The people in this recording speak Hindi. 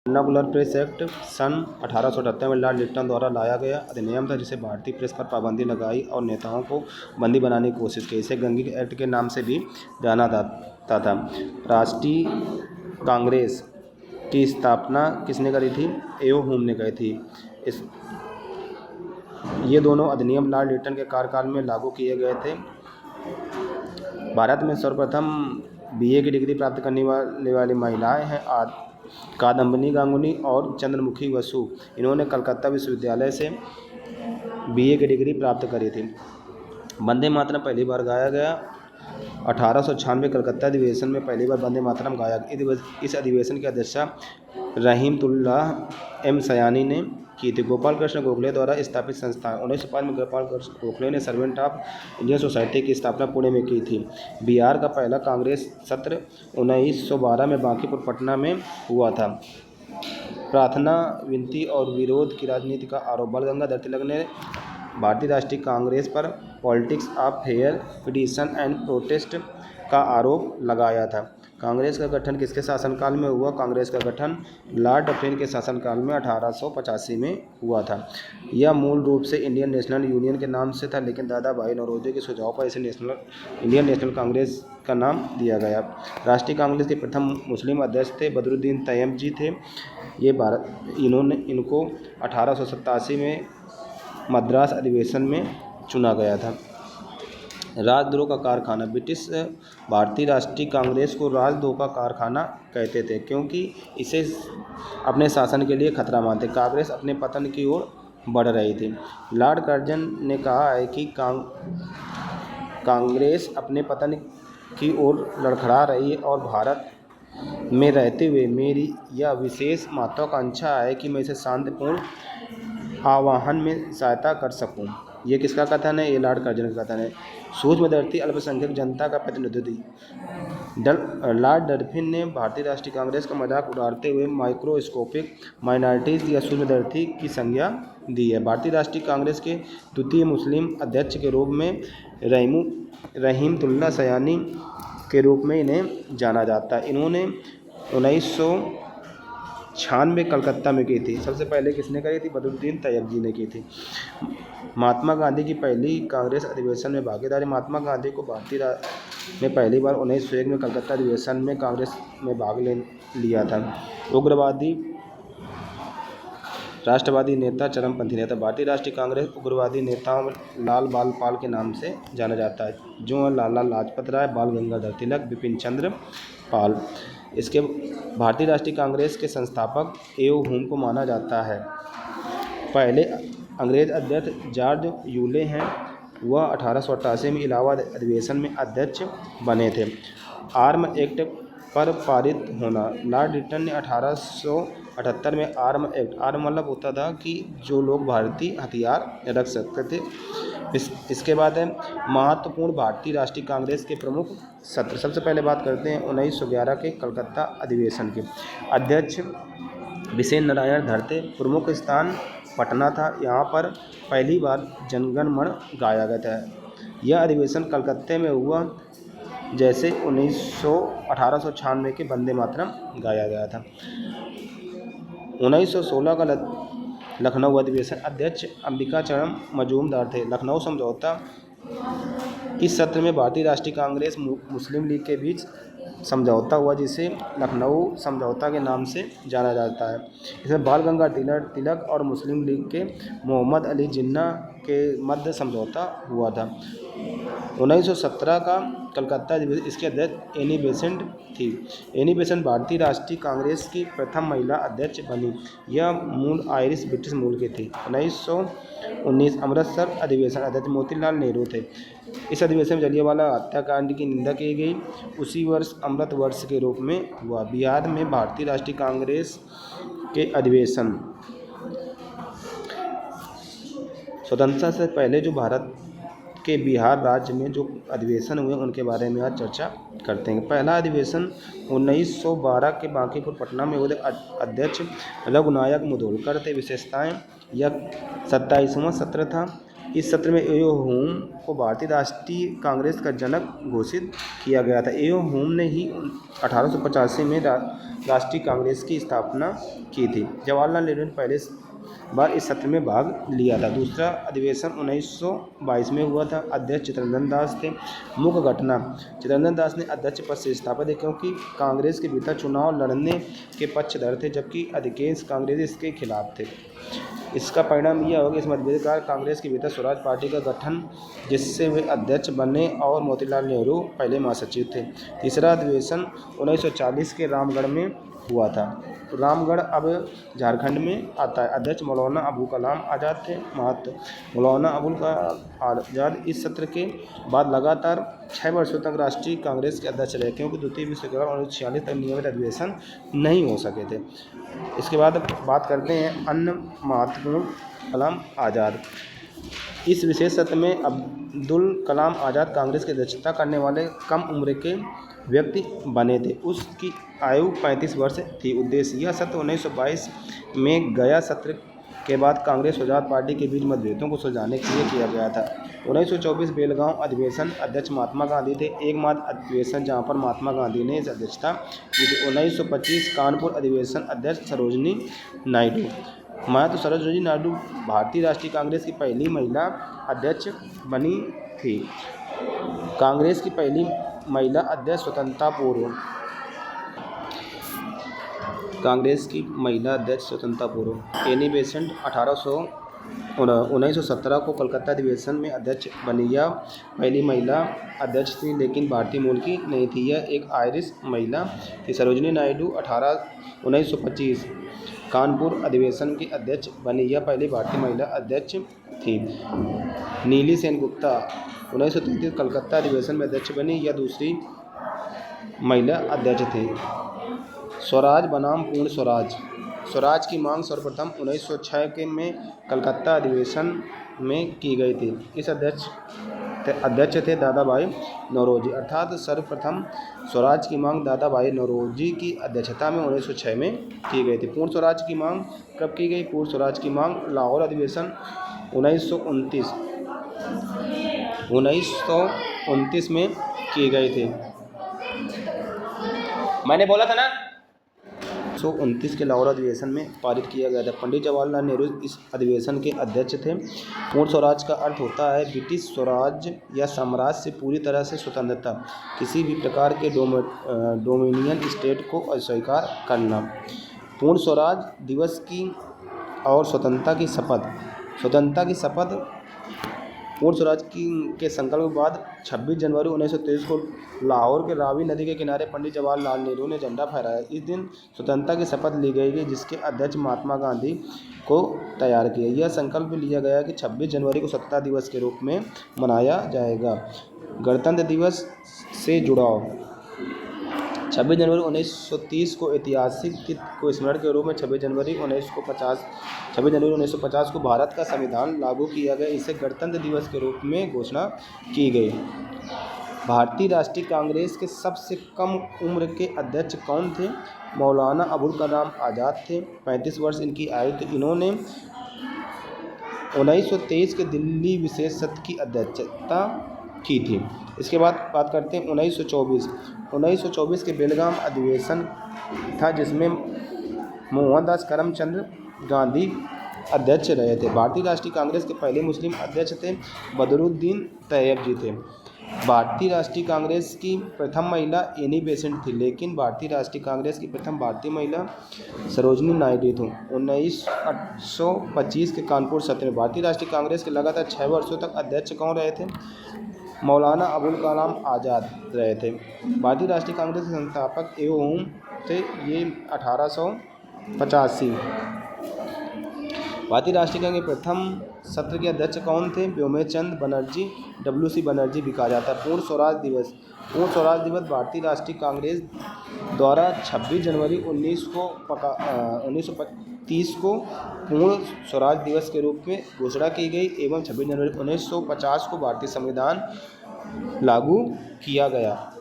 वर्नाकुलर प्रेस एक्ट सन 1878 में लॉर्ड लिटन द्वारा लाया गया अधिनियम था जिसे भारतीय प्रेस पर पाबंदी लगाई और नेताओं को बंदी बनाने की कोशिश की। इसे गंगी एक्ट के नाम से भी जाना जाता था। राष्ट्रीय कांग्रेस की स्थापना किसने करी थी? एओ हुम ने करी थी। ये दोनों अधिनियम लॉर्ड लिटन के कार्यकाल में लागू किए गए थे। भारत में सर्वप्रथम बीए की डिग्री प्राप्त करने वाली महिलाएं हैं कादम्बिनी गांगुली और चंद्रमुखी बसु। इन्होंने कलकत्ता विश्वविद्यालय से बीए की डिग्री प्राप्त करी थी। वंदे मातरम पहली बार गाया गया 1896 कलकत्ता अधिवेशन में पहली बार वंदे मातरम गाया। इस अधिवेशन की अध्यक्षता रहीमतुल्लाह एम सयानी ने की थी। गोपाल कृष्ण गोखले द्वारा स्थापित संस्थान 1905 में गोपाल कृष्ण गोखले ने सर्वेंट ऑफ इंडियन सोसाइटी की स्थापना पुणे में की थी। बिहार का पहला कांग्रेस सत्र 1912 में बांकीपुर पटना में हुआ था। प्रार्थना, विनती और विरोध की राजनीति का आरोप बाल गंगाधर तिलक ने भारतीय राष्ट्रीय कांग्रेस पर politics of fair petition and protest का आरोप लगाया था। कांग्रेस का गठन किसके शासनकाल में हुआ? कांग्रेस का गठन लॉर्ड डफरिन के शासनकाल में 1885 में हुआ था। यह मूल रूप से इंडियन नेशनल यूनियन के नाम से था, लेकिन दादा भाई नौरोजी के सुझाव पर इसे इंडियन नेशनल कांग्रेस का नाम दिया गया। राष्ट्रीय कांग्रेस के प्रथम मुस्लिम अध्यक्ष थे बदरुद्दीन तय्यब जी थे। इनको 1887 में मद्रास अधिवेशन में चुना गया था। राजद्रोह का कारखाना। ब्रिटिश भारतीय राष्ट्रीय कांग्रेस को राजद्रोह का कारखाना कहते थे, क्योंकि इसे अपने शासन के लिए खतरा मानते। कांग्रेस अपने पतन की ओर बढ़ रही थी। लॉर्ड कर्जन ने कहा है कि कांग्रेस अपने पतन की ओर लड़खड़ा रही है और भारत में रहते हुए मेरी यह विशेष महत्वाकांक्षा है कि मैं इसे शांतिपूर्ण आह्वान में सहायता कर सकूं। ये किसका कथन है? ये लॉर्ड कर्जन का कथन है। सूक्ष्मदर्शी अल्पसंख्यक जनता का प्रतिनिधित्व। लॉर्ड डफरिन ने भारतीय राष्ट्रीय कांग्रेस का मजाक उड़ाते हुए माइक्रोस्कोपिक माइनॉरिटीज़ या सूक्ष्मदर्शी की संज्ञा दी है। भारतीय राष्ट्रीय कांग्रेस के द्वितीय मुस्लिम अध्यक्ष के रूप में रहीमतुल्लाह सयानी के रूप में इन्हें जाना जाता है। इन्होंने 1996 कलकत्ता में की थी। सबसे पहले किसने करी थी? बदरुद्दीन तय्यब जी ने की थी। महात्मा गांधी की पहली कांग्रेस अधिवेशन में भागीदारी। महात्मा गांधी को भारतीय में पहली बार 1901 में कलकत्ता अधिवेशन में कांग्रेस में भाग लिया था। उग्रवादी राष्ट्रवादी नेता, चरमपंथी नेता। भारतीय राष्ट्रीय कांग्रेस उग्रवादी नेताओं लाल बाल पाल के नाम से जाना जाता है, जो लाला लाजपत राय, बाल गंगाधर तिलक, बिपिन चंद्र पाल। इसके भारतीय राष्ट्रीय कांग्रेस के संस्थापक एओ हुम को माना जाता है। पहले अंग्रेज अध्यक्ष जॉर्ज यूले हैं। वह 1888 में इलाहाबाद अधिवेशन में अध्यक्ष बने थे। आर्म एक्ट पर पारित होना। लॉर्ड लिटन ने 1878 में आर्म एक्ट, आर्म मतलब होता था कि जो लोग भारतीय हथियार रख सकते थे। इसके बाद है महत्वपूर्ण भारतीय राष्ट्रीय कांग्रेस के प्रमुख सत्र। सबसे पहले बात करते हैं 1911 के कलकत्ता अधिवेशन के। अध्यक्ष विशेन नारायण धर थे। प्रमुख स्थान पटना था। यहाँ पर पहली बार जनगण मन गाया गया था। यह अधिवेशन कलकत्ते में हुआ जैसे 1896 के वंदे मातरम गाया गया था। 1916 का लखनऊ अधिवेशन। अध्यक्ष अंबिकाचरण मजूमदार थे। लखनऊ समझौता। इस सत्र में भारतीय राष्ट्रीय कांग्रेस मुस्लिम लीग के बीच समझौता हुआ, जिसे लखनऊ समझौता के नाम से जाना जाता है। इसमें बाल गंगाधर तिलक और मुस्लिम लीग के मोहम्मद अली जिन्ना के मध्य समझौता हुआ था। 1917 का कलकत्ता अधिवेशन। इसके अध्यक्ष एनी बेसेंट थी। एनी बेसेंट भारतीय राष्ट्रीय कांग्रेस की प्रथम महिला अध्यक्ष बनी। यह मूल आयरिश ब्रिटिश मूल की थी। 1919 अमृतसर अधिवेशन। अध्यक्ष मोतीलाल नेहरू थे। इस अधिवेशन में जलियांवाला हत्याकांड की निंदा की गई। उसी वर्ष अमृत वर्ष के रूप में हुआ। बिहार में भारतीय राष्ट्रीय कांग्रेस के अधिवेशन। स्वतंत्रता से पहले जो भारत के बिहार राज्य में जो अधिवेशन हुए उनके बारे में आज चर्चा करते हैं। पहला अधिवेशन 1912 के बांकीपुर पटना में हुए। अध्यक्ष रघुनायक मुधोलकर थे। विशेषताएं। यह 27वां सत्र था। इस सत्र में एओ हुम को भारतीय राष्ट्रीय कांग्रेस का जनक घोषित किया गया था। एओ हुम ने ही 1885 में राष्ट्रीय कांग्रेस की स्थापना की थी। जवाहरलाल नेहरू ने पहले बार इस सत्र में भाग लिया था। दूसरा अधिवेशन 1922 में हुआ था। अध्यक्ष चित्तरंजन दास थे। मुख्य घटना, चित्तरंजन दास ने अध्यक्ष पद से इस्तीफा दिया क्योंकि कांग्रेस के भीतर चुनाव लड़ने के पक्षधर थे, जबकि अधिकांश कांग्रेसी इसके खिलाफ थे। इसका परिणाम यह होगा कि इस मतभेद के कारण कांग्रेस के भीतर स्वराज पार्टी का गठन, जिससे वे अध्यक्ष बने और मोतीलाल नेहरू पहले महासचिव थे। तीसरा अधिवेशन 1940 के रामगढ़ में हुआ था। रामगढ़ अब झारखंड में आता है। अध्यक्ष मौलाना अबुल कलाम आज़ाद थे। महत्व, मौलाना अबुल कलाम आज़ाद इस सत्र के बाद लगातार 6 वर्षों तक राष्ट्रीय कांग्रेस के अध्यक्ष रहे, क्योंकि द्वितीय विश्व युद्ध के दौरान 1946 तक नियमित अधिवेशन नहीं हो सके थे। इसके बाद बात करते हैं अन्य महत्वपूर्ण कलाम आज़ाद। इस विशेष सत्र में अब्दुल कलाम आज़ाद कांग्रेस की अध्यक्षता करने वाले कम उम्र के व्यक्ति बने थे। उसकी आयु 35 वर्ष थी। उद्देश्य, यह सत्र 1922 में गया सत्र के बाद कांग्रेस और आज़ाद पार्टी के बीच मतभेदों को सुलझाने के लिए किया गया था। 1924 बेलगांव अधिवेशन, अध्यक्ष महात्मा गांधी थे। एकमात्र अधिवेशन जहां पर महात्मा गांधी ने अध्यक्षता की थी। 1925 कानपुर अधिवेशन, अध्यक्ष सरोजिनी नायडू। मायावती सरोजिनी नायडू भारतीय राष्ट्रीय कांग्रेस की पहली महिला अध्यक्ष बनी थी। कांग्रेस की पहली महिला अध्यक्ष स्वतंत्रता पूर्व। कांग्रेस की महिला अध्यक्ष स्वतंत्रता पूर्व एनी बेसेंट 1917 को कलकत्ता अधिवेशन में अध्यक्ष बनी। यह पहली महिला अध्यक्ष थी, लेकिन भारतीय मूल की नहीं थी। यह एक आयरिश महिला थी। सरोजिनी नायडू 1925 कानपुर अधिवेशन की अध्यक्ष बनी। यह पहली भारतीय महिला अध्यक्ष थी। नीली सेनगुप्ता 1933 कलकत्ता अधिवेशन में अध्यक्ष बनी। यह दूसरी महिला अध्यक्ष थी। स्वराज बनाम पूर्ण स्वराज। स्वराज की मांग सर्वप्रथम 1906 के में कलकत्ता अधिवेशन में की गई थी। इस अध्यक्ष थे दादा भाई नौरोजी। अर्थात सर्वप्रथम स्वराज की मांग दादा भाई नौरोजी की अध्यक्षता में 1906 में की गई थी। पूर्ण स्वराज की मांग कब की गई? पूर्ण स्वराज की मांग लाहौर अधिवेशन 1929 में की गई थी। मैंने बोला था ना, 1929 के लाहौर अधिवेशन में पारित किया गया था। पंडित जवाहरलाल नेहरू इस अधिवेशन के अध्यक्ष थे। पूर्ण स्वराज का अर्थ होता है ब्रिटिश स्वराज या साम्राज्य से पूरी तरह से स्वतंत्रता, किसी भी प्रकार के डोमिनियन स्टेट को अस्वीकार करना। पूर्ण स्वराज दिवस की और स्वतंत्रता की शपथ पूर्ण स्वराज के संकल्प के बाद 26 जनवरी 1923 को लाहौर के रावी नदी के किनारे पंडित जवाहरलाल नेहरू ने झंडा फहराया। इस दिन स्वतंत्रता की शपथ ली गई, जिसके अध्यक्ष महात्मा गांधी को तैयार किया। यह संकल्प लिया गया कि 26 जनवरी को स्वतंत्रता दिवस के रूप में मनाया जाएगा। गणतंत्र दिवस से जुड़ाव। 26 जनवरी 1930 को ऐतिहासिक को स्मरण के रूप में 26 जनवरी 1950 को भारत का संविधान लागू किया गया। इसे गणतंत्र दिवस के रूप में घोषणा की गई। भारतीय राष्ट्रीय कांग्रेस के सबसे कम उम्र के अध्यक्ष कौन थे? मौलाना अबुल कलाम आज़ाद थे। 35 वर्ष इनकी आयु थी। इन्होंने 1923 के दिल्ली विशेष सत्र की अध्यक्षता की थी। इसके बाद बात करते हैं 1924 के बेलगाम अधिवेशन था, जिसमें मोहनदास करमचंद गांधी अध्यक्ष रहे थे। भारतीय राष्ट्रीय कांग्रेस के पहले मुस्लिम अध्यक्ष थे बदरुद्दीन तैयब जी थे। भारतीय राष्ट्रीय कांग्रेस की प्रथम महिला एनी बेसेंट थी, लेकिन भारतीय राष्ट्रीय कांग्रेस की प्रथम भारतीय महिला सरोजिनी नायडू थी। 1925 के कानपुर सत्र में भारतीय राष्ट्रीय कांग्रेस के लगातार 6 वर्षों तक अध्यक्ष कौन रहे थे? मौलाना अबुल कलाम आज़ाद रहे थे। भारतीय राष्ट्रीय कांग्रेस के संस्थापक एवं थे ये 1885। भारतीय राष्ट्रीय कांग्रेस के प्रथम सत्र के अध्यक्ष कौन थे? व्योमचंद बनर्जी, WC बनर्जी भी कहा जाता है। पूर्ण स्वराज दिवस भारतीय राष्ट्रीय कांग्रेस द्वारा 26 जनवरी 1930 को पूर्ण स्वराज दिवस के रूप में घोषणा की गई एवं 26 जनवरी 1950 को भारतीय संविधान लागू किया गया।